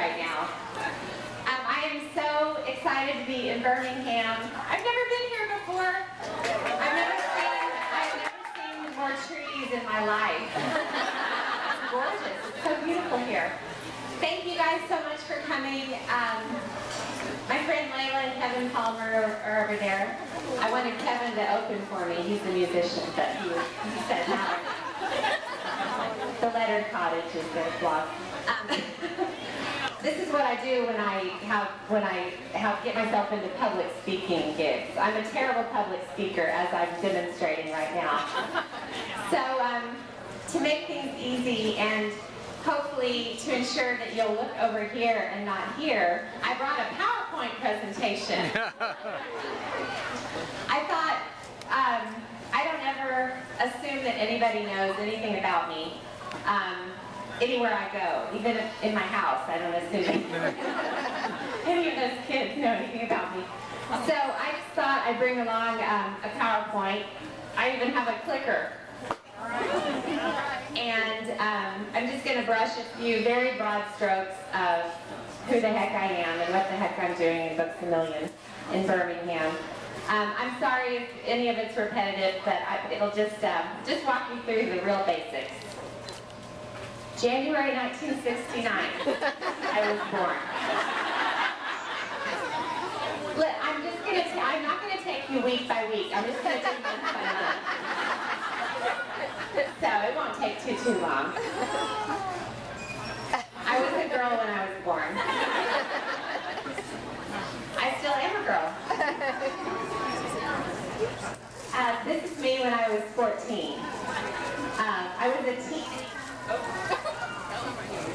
right now. I am so excited to be in Birmingham. I've never been here before. I've never seen more trees in my life. It's gorgeous. It's so beautiful here. Thank you guys so much for coming. My friend Layla and Kevin Palmer are over there. I wanted Kevin to open for me. He's a musician, but he said no. The Lettered Cottage is their blog. This is what I do when I get myself into public speaking gigs. I'm a terrible public speaker, as I'm demonstrating right now. So to make things easy and hopefully to ensure that you'll look over here and not here, I brought a PowerPoint presentation. I thought, I don't ever assume that anybody knows anything about me. Anywhere I go, even in my house, I don't assume any of those kids know anything about me. So I just thought I'd bring along a PowerPoint. I even have a clicker. And I'm just going to brush a few very broad strokes of who the heck I am and what the heck I'm doing in Books A Million in Birmingham. I'm sorry if any of it's repetitive, but it'll just walk you through the real basics. January 1969, I was born. Look, I'm not going to take you week by week. I'm just going to do month by month. So it won't take too long. I was a girl when I was born. I still am a girl. This is me when I was 14. I was a teen.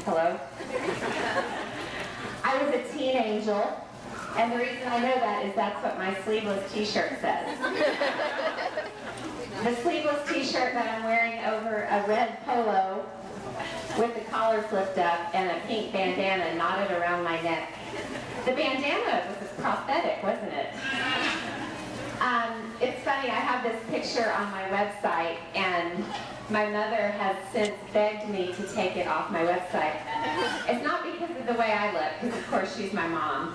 Hello? I was a teen angel, and the reason I know that is that's what my sleeveless t-shirt says. The sleeveless t-shirt that I'm wearing over a red polo with the collar flipped up and a pink bandana knotted around my neck. The bandana was a prosthetic, wasn't it? It's funny, I have this picture on my website, and my mother has since begged me to take it off my website. It's not because of the way I look, because of course she's my mom.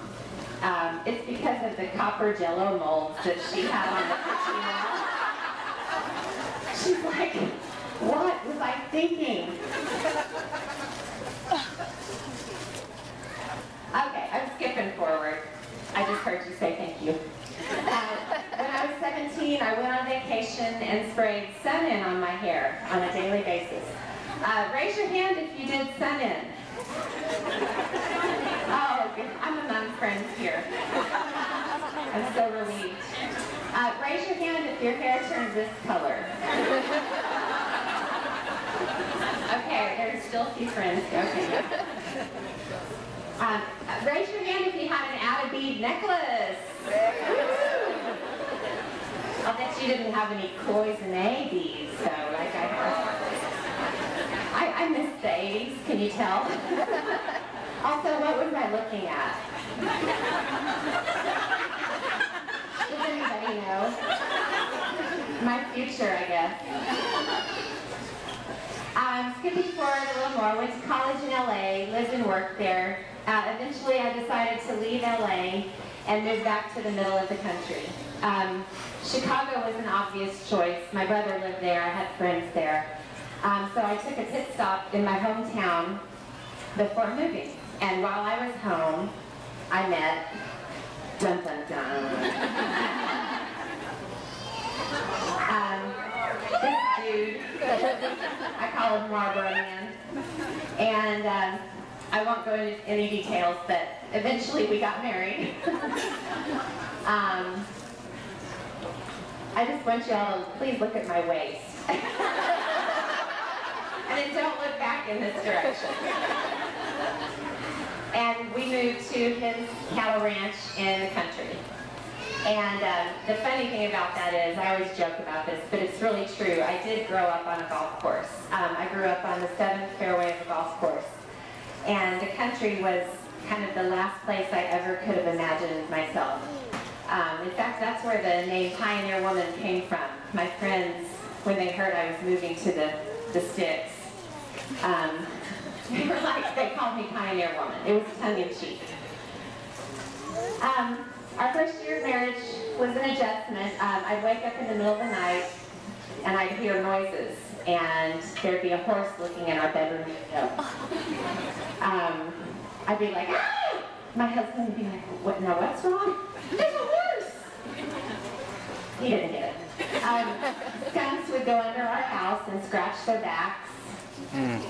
It's because of the copper jello molds that she had on the picture. She's like, what was I thinking? Okay, I'm skipping forward. I just heard you say thank you. When I was 17, I went on vacation and sprayed sun-in on my hair on a daily basis. Raise your hand if you did sun-in. Oh, I'm among friends here. I'm so relieved. Raise your hand if your hair turns this color. Okay, there's still a few friends. Okay. Raise your hand if you had an add-a-bead necklace. I'll bet you didn't have any Cloisonne beads, so like I missed the 80s, can you tell? Also, what was I looking at? Does anybody know? My future, I guess. Skipping forward a little more, went to college in LA, lived and worked there. Eventually I decided to leave LA and move back to the middle of the country. Chicago was an obvious choice. My brother lived there, I had friends there. So I took a pit stop in my hometown before moving. And while I was home, I met, dun dun dun, this dude, I call him Marlboro Man. And I won't go into any details, but eventually we got married. I just want you all to please look at my waist. And then don't look back in this direction. And we moved to his cattle ranch in the country. And the funny thing about that is, I always joke about this, but it's really true. I did grow up on a golf course. I grew up on the 7th fairway of a golf course. And the country was kind of the last place I ever could have imagined myself. In fact, that's where the name Pioneer Woman came from. My friends, when they heard I was moving to the sticks, They called me Pioneer Woman. It was tongue-in-cheek. Our first year of marriage was an adjustment. I'd wake up in the middle of the night and I'd hear noises, and there'd be a horse looking in our bedroom window. I'd be like, ah! My husband would be like, what, now what's wrong? There's a horse! He didn't get it. Skunks would go under our house and scratch their backs.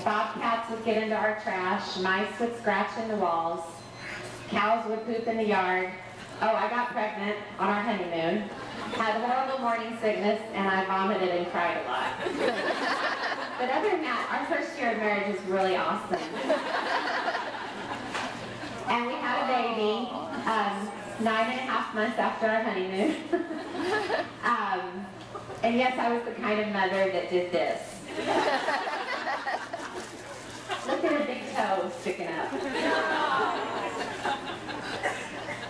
Bobcats would get into our trash. Mice would scratch in the walls. Cows would poop in the yard. Oh, I got pregnant on our honeymoon. Had horrible morning sickness, and I vomited and cried a lot. But other than that, our first year of marriage was really awesome. And we had a baby 9.5 months after our honeymoon. And yes, I was the kind of mother that did this. Look at her big toe sticking up.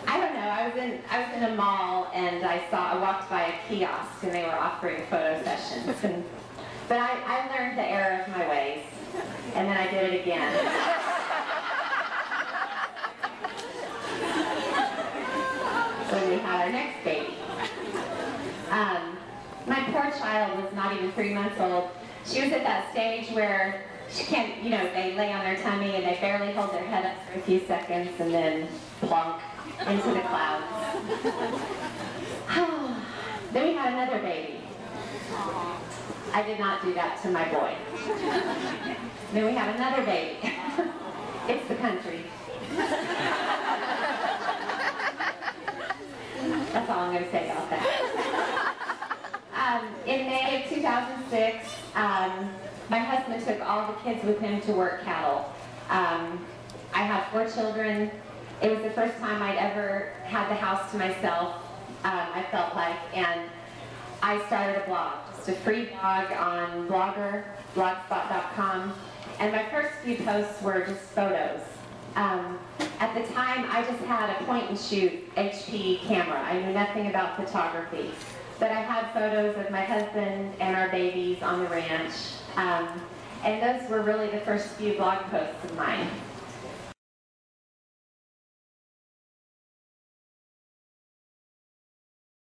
I don't know, I was in a mall and I walked by a kiosk and they were offering photo sessions. But I learned the error of my ways. And then I did it again. When we had our next baby. My poor child was not even 3 months old. She was at that stage where she can't, they lay on their tummy and they barely hold their head up for a few seconds and then plunk into the clouds. Then we had another baby. I did not do that to my boy. Then we had another baby. It's the country. That's all I'm going to say about that. In May of 2006, my husband took all the kids with him to work cattle. I have 4 children. It was the first time I'd ever had the house to myself, I felt like, and I started a blog, just a free blog on blogspot.com, and my first few posts were just photos. At the time, I just had a point-and-shoot HP camera. I knew nothing about photography. But I had photos of my husband and our babies on the ranch. And those were really the first few blog posts of mine.